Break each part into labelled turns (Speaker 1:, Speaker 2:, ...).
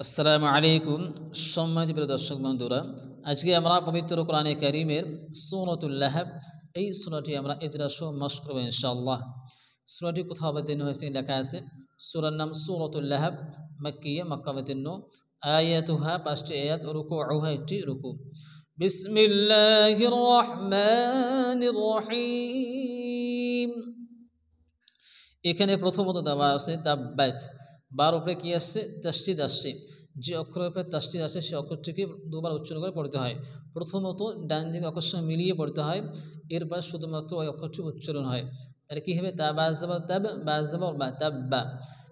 Speaker 1: আসসালামু আলাইকুম সম্মানিত প্রিয় দর্শক বন্ধুরা, আজকে আমরা পবিত্র কোরআনে কারীমের সূরাতুল লাহব এই সূরাটি আমরা ইজরা সহ মশক করব ইনশাআল্লাহ। সূরাটি কোথাও অবতীর্ণ হয়েছে লেখা আছে সূরার নাম সূরাতুল লাহব, মাক্কিয়া, মক্কা অবতীর্ণ। আয়াতুহা 5টি আয়াত, রুকুউহা একটি রুকু। বিসমিল্লাহির রহমানির রহিম। এখানে প্রথমত দেওয়া আছে তাব্বাত, বার উপরে কি আসছে? তাসদীদ আসছে। যে অক্ষরের উপরে তাসদীদ আসে সে অক্ষরটিকে দুবার উচ্চারণ করে পড়তে হয়। প্রথমত ডান দিকে অক্ষরের সঙ্গে মিলিয়ে পড়তে হয়, এরপর শুধুমাত্র ওই অক্ষরটি উচ্চারণ হয়। তাহলে কী হবে? তা বাজ যাবা তাব, বাজ যাবা বা তাব্বা।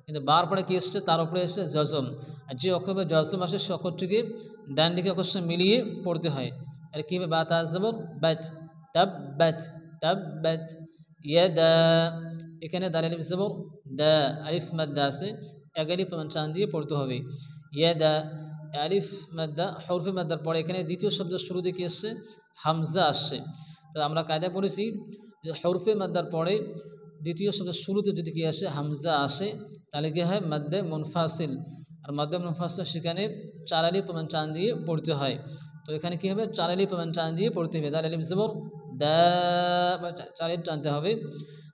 Speaker 1: কিন্তু বার পরে কী এসছে? তার উপরে এসে জজম। আর যে অক্ষরে জজম আসে সে অক্ষরটিকে ডান দিকে অক্ষরের সঙ্গে মিলিয়ে পড়তে হয়। তাহলে কী হবে? বা তাজ যাবর বাত, তাব্বাত, তাব্বাত। ইয়াদা, এখানে দাল আলিফ জবর দা, আলিফ মাদ্দা আছে, এক আলিফ টান দিয়ে পড়তে হবে। ইয়াদা, আলিফ মাদ্দা, হরফে মাদ্দার পরে এখানে দ্বিতীয় শব্দের শুরুতে কি আসছে? হামজা আসছে। তো আমরা কায়দা পড়েছি যে হরফে মাদ্দার পরে দ্বিতীয় শব্দের শুরুতে যদি কি আসে? হামজা আসে, তাহলে কি হয়? মাদ্দে মুনফাসিল। আর মাদ্দে মুনফাসিল সেখানে 4 আলিফ টান দিয়ে পড়তে হয়। তো এখানে কি হবে? 4 আলিফ টান দিয়ে পড়তে হবে। দাল আলিফ জবর দা, 4 আলিফ টানতে হবে।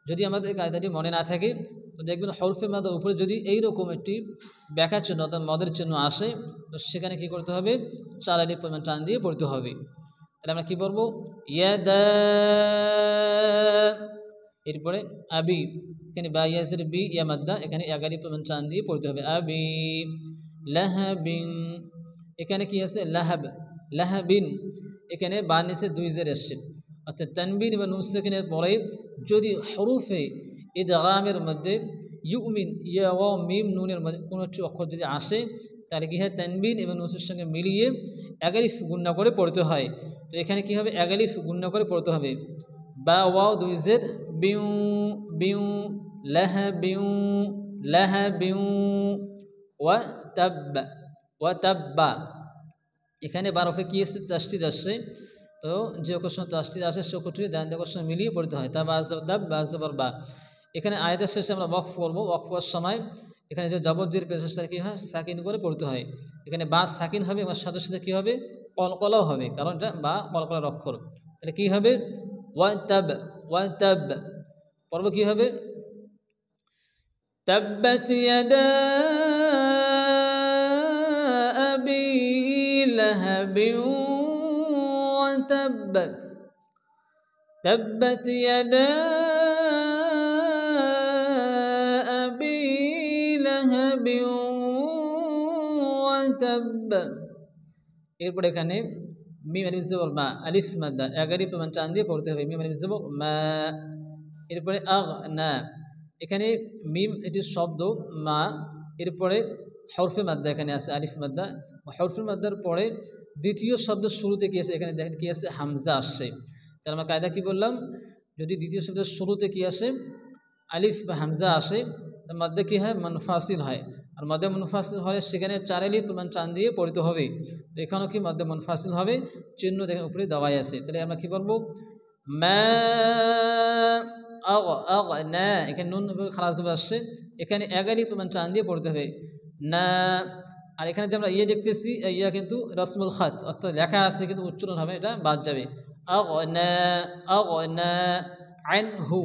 Speaker 1: যদি আমাদের কায়দাটি মনে না থাকে তো দেখবেন হরফে মাদার উপরে যদি এইরকম একটি ব্যাখ্যার চিহ্ন অর্থাৎ মদের চিহ্ন আসে, তো সেখানে কি করতে হবে? 4 আলিফ পরিমাণ টান দিয়ে পড়তে হবে। তাহলে আমরা কি বলবো? ইয়াদা, এরপরে আবি, এখানে বা ইয়াজের বি, ইয়া মাদ্দা, এখানে 1 আলিফ পরিমাণ টান দিয়ে পড়তে হবে। আবি, লাহাবিন, এখানে কি আছে? লাহাব, লাহাবিন, এখানে বা নিচে 2 জের এসছে, অর্থাৎ তানবিন এবং নুন সাকিনের পরে যদি হরফে ইদগামের মধ্যে ইউমিন, ইয়া ওয়া মিম নুনের মধ্যে কোনো একটি অক্ষর যদি আসে, তাহলে কি হয়? তানবিন এবং নুনের সঙ্গে মিলিয়ে 1 আলিফ গুণনা করে পড়তে হয়। তো এখানে কি হবে? 1 আলিফ গুণনা করে পড়তে হবে। বা ওয়াও 2 জের, বিউ, বিউ, লাহাবিউ, লাহাবিউ, ওয়া তাব্বা, ওয়া তাব্বা। এখানে বারফে কি আসছে? তাসদীদ আসছে। তো যে অক্ষর তাসদীদ আসে সে অক্ষরটি ডান দিকের সঙ্গে মিলিয়ে পড়তে হয়। তা বাজ দাব, বাজ দাবার বা। এখানে আয়াতের শেষে আমরা ওয়াকফ করব। ওয়াকফ করার সময় এখানে যে জবরজির পেশার কী হয়? সাকিন করে পড়তে হয়। এখানে বা সাকিন হবে এবং সাথে সাথে কী হবে? কলকলাও হবে, কারণ এটা বা কলকলার অক্ষর। তাহলে কী হবে? ওয়া তাব, ওয়া তাব। পর্ব কী হবে? তাব্বাত ইয়াদা আবি লাহাবিন ওয়া তাব, تبت يدا أبي لهب وتب। এরপর এখানে মিম আলিফ জবর মা, আলিফ মাদ্দা, 1 আলিফ টান দিয়ে পড়তে হবে। মিম আলিফ জবর মা, এরপরে আগনা, এখানে মিম এটি শব্দ মা, এরপরে হরফে মাদ্দা এখানে আছে, আলিফ মাদ্দা। হরফে মাদ্দার পরে দ্বিতীয় শব্দের শুরুতে কি আছে? এখানে দেখেন কি আছে? হামজা আসছে। তাহলে আমরা কায়দা কী বললাম? যদি দ্বিতীয় শব্দের শুরুতে কি আসে? আলিফ বা হামজা আসে, তার মধ্যে কী হয়? মুনফাসিল হয়। আর মধ্যে মুনফাসিল হলে সেখানে 4 আলিফ টান দিয়ে পড়তে হবে। তো এখানেও কি মধ্যে মুনফাসিল হবে? চিহ্ন দেখেন উপরে দেওয়াই আছে। তাহলে আমরা কী বলবো? মা আগ, আগ না, এখানে নুন খালাস আসছে, এখানে 1 আলিফ টান দিয়ে পড়তে হবে না। আর এখানে যে আমরা ইয়ে দেখতেছি, ইয়া কিন্তু রসমুল খাত, অর্থাৎ লেখা আছে কিন্তু উচ্চারণ হবে, এটা বাদ যাবে। আগনা, আগনা, আনহু,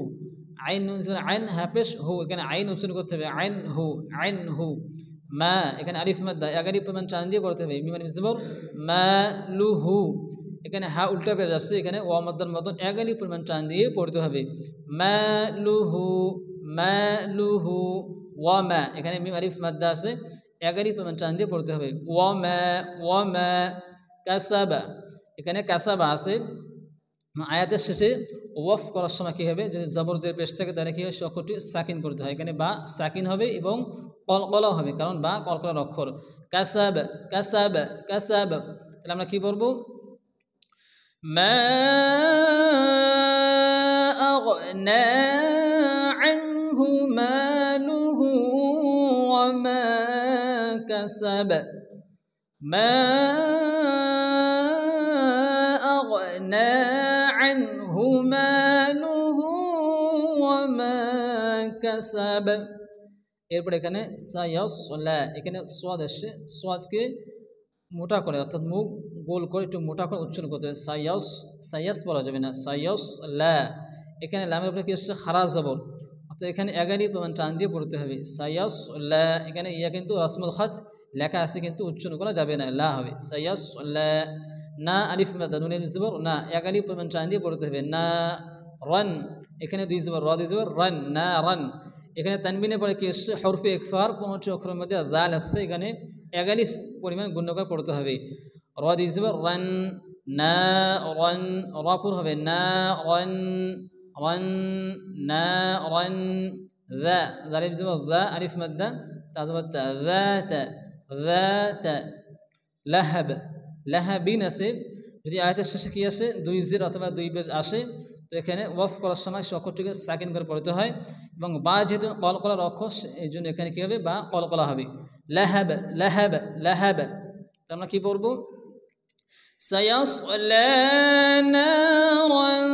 Speaker 1: আইন নুন আইন হাফেশ হু, এখানে আইন উচ্চারণ করতে হবে। আইন হু, আইন হু। মা, এখানে আলিফ মাদ্দা, 1 আলিফ টান দিয়ে পড়তে হবে। মিম আলিফ জবর মা লুহু, এখানে হা উল্টা পেয়ে যাচ্ছে, এখানে ওয়া মাদ্দার মতন 1 আলিফ টান দিয়ে পড়তে হবে। মা লুহু, মা লুহু, ওয়া মা, এখানে মিম আলিফ মাদ্দা আছে, 1 আলিফ টান দিয়ে পড়তে হবে। ওয়া মা, ওয়া মা কাসাবা, এখানে কাসাবা আছে। আয়াতের শেষে ওয়াফ করার সময় কী হবে? যদি জবরজের পেশ থাকে তাহলে কী হয়? সে অক্ষরটি সাকিন করতে হয়। এখানে বা সাকিন হবে এবং কলকলাও হবে, কারণ বা কলকলার অক্ষর। কাসাব, কাসাব, কাসাব। তাহলে আমরা কী বলবো? মা আগনা আনহু মালুহু ওয়া মা কাসাব, মা আগনা আনহু মালুহু ওয়া মা কাসাব। এরপর এখানে সায়াসলা, এখানে সোয়াদ আসছে, সোয়াদকে মোটা করে অর্থাৎ মুখ গোল করে একটু মোটা করে উচ্চারণ করতে হবে। সায়াস বলা যাবে না, সায়াসলা। এখানে লামের উপরে কি আসছে, খারা জবর, অর্থাৎ এখানে এগারি প্রমাণ টান দিয়ে পড়তে হবে। সায়াসলা, এখানে ইয়া কিন্তু রাসমুল খাত লেখা আছে কিন্তু উচ্চারণ করা যাবে না, লা হবে। সায়াসলা, না আলিফ মাদা নুনের জবর না, এগারি প্রমাণ টান দিয়ে পড়তে হবে। না রান, এখানে দুই জবর র দুই জবর রান, না রান। এখানে তানবিনের পরে কি এসছে, হরফে ইকফার 15টি অক্ষরের মধ্যে দাল আসছে, এখানে এগালিফ পরিমাণ গুণ্য করে পড়তে হবে। র দুই জবর রান, না রান, রপুর হবে না রান, রান না রান। দা জালিফ জবর দা, আলিফ মাদ্দা তা জবর তা, যাতা যাতা। লাহাব, লাহাবিন আছে, যদি আয়াতের শেষে কি আসে, দুই জের অথবা দুই পেজ আসে, তো এখানে ওয়াফ করার সময় সে অক্ষরটিকে সাকিন করে পড়তে হয়, এবং বা যেহেতু কলকলার অক্ষর এই জন্য এখানে কী হবে, বা কলকলা হবে। লাহাব লাহাব লাহাব। তো আমরা কী পড়ব, সায়াসলা নারান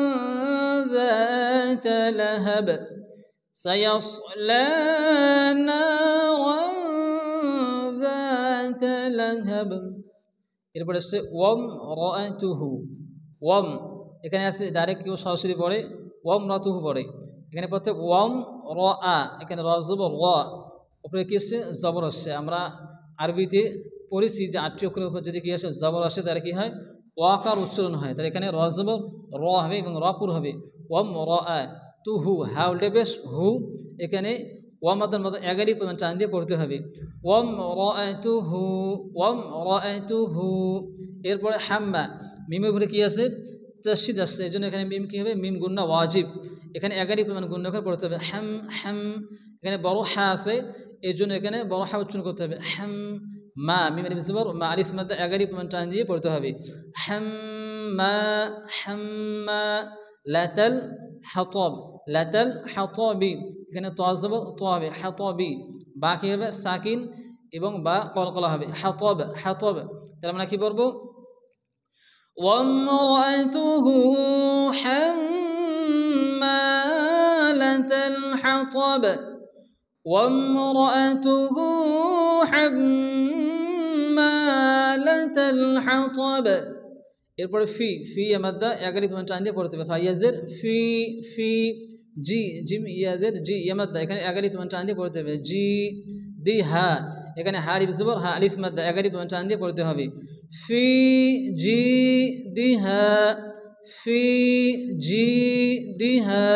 Speaker 1: যাতা লাহাব, সায়াসলা নারান যাতা লাহাব। এরপরে আসছে ওয়াম রাআতুহু, ওয়াম এখানে আছে ডাইরেক্ট কেউ সরাসরি পড়ে, ওয়াম রাতুহু পড়ে, এখানে পড়তে ওয়াম র আ, এখানে র জবর র, উপরে কি আসছে, জবর আসছে। আমরা আরবিতে পড়েছি যে 8টি অক্ষরের উপর যদি কি আসে জবর আসে তাহলে কি হয়, ওয়াকার উচ্চারণ হয়, তাহলে এখানে র জবর র হবে এবং রপুর হবে। ওয়াম র আ তুহু, হা উল্টে বেশ হু, এখানে ওয়াম মাদার মতো এগারি টান দিয়ে পড়তে হবে। ওয়াম রাআতুহু, ওয়াম রাআতুহু। এরপরে হাম্মা, মিমের উপরে কি আছে, তাসদীদ আসছে, এই জন্য এখানে মিম কী হবে, মিম গুন্না ওয়াজিব, এখানে এগারি পরিমাণ গুণ্য করে পড়তে হবে। হ্যাম হ্যাম, এখানে বড় হা আছে, এই জন্য এখানে বড় হা উচ্চারণ করতে হবে। হ্যাম মা, মিম আলিফ জবর মা, আলিফ মাদ্দা এগারি পরিমাণ টান দিয়ে পড়তে হবে। হ্যাম মা হাম্মা। লাতাল হাতাব, লাতাল হাতাবি, এখানে ত জবর ত হবে, হাতাবি। বা কী হবে, সাকিন এবং বা কলকলা হবে, হাতাব হাতাব। তাহলে আমরা কী পড়ব, وامرأته حمالة الحطب, وامرأته حمالة الحطب। এরপরে ফি, ফি মাদ্দা এগারি টান দিয়ে পড়তে হবে। ফাইয়াজের ফি, ফি জি, জিম ইয়াজের জি ইয়ামাদ্দা, এখানে এগারি টান দিয়ে পড়তে হবে। জি দি হা, এখানে হা আলিফ জবর হা, আলিফ মাদ্দা এগারি টান দিয়ে পড়তে হবে। ফি জি দিহা, ফি জি দিহা।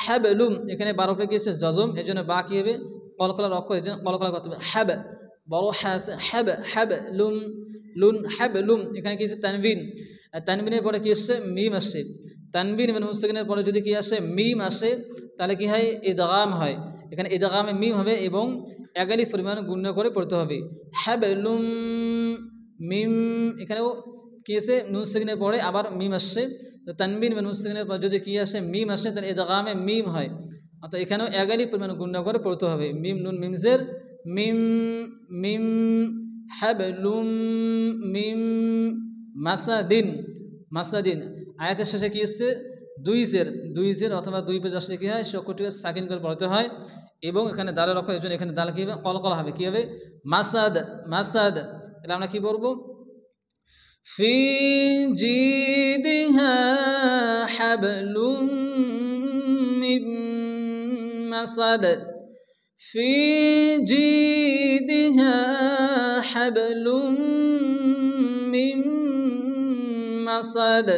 Speaker 1: হাবলুম, এখানে 12 পে গিয়েছে জজম, এই জন্য বা কী হবে, কলকলার অক্ষর, এই জন্য কলকলা করতে হবে। হ্যাব বড় হ্যাঁ আছে, হ্যাব হ্যাব লুম, লুন হাবলুম, এখানে কি আছে, তানবিন, তানবিনের পরে কি আসছে, মিম আসছে। তানবিন এবং মুস্তাকিনের পরে যদি কি আসে, মিম আসে, তাহলে কি হয়, ইদগাম হয়, এখানে ইদগামে মিম হবে এবং এগালিফ পরিমাণ গুণ্য করে পড়তে হবে। হাবলুম মিম, এখানেও কি আছে, নুন সাকিনের পরে আবার মিম আসছে, তো তানবিন এবং নুন সাকিনের পর যদি কি আসে, মিম আসে, তাহলে ইদগামে মিম হয়, অর্থাৎ এখানেও এগালিফ পরিমাণ গুণ্য করে পড়তে হবে। মিম নুন মিমজের মিম, মিম হাবলুম মিম মাসাদিন, মাসাদিন। আয়াতের শেষে কি আসছে, দুই জের অথবা দুই পেজ আসলে কী হয়, সে অক্ষরটিকে সাকিন করে পড়তে হয়, এবং এখানে দালের অক্ষর, এই জন্য এখানে দাল কী হবে, কলকলা হবে, কী হবে, মাসাদ মাসাদ। তাহলে আমরা কী বলবো, ফি জিদিহা হাবলুম মিন মাসাদ, ফি জিদিহা হাবলুম মিন মাসাদ।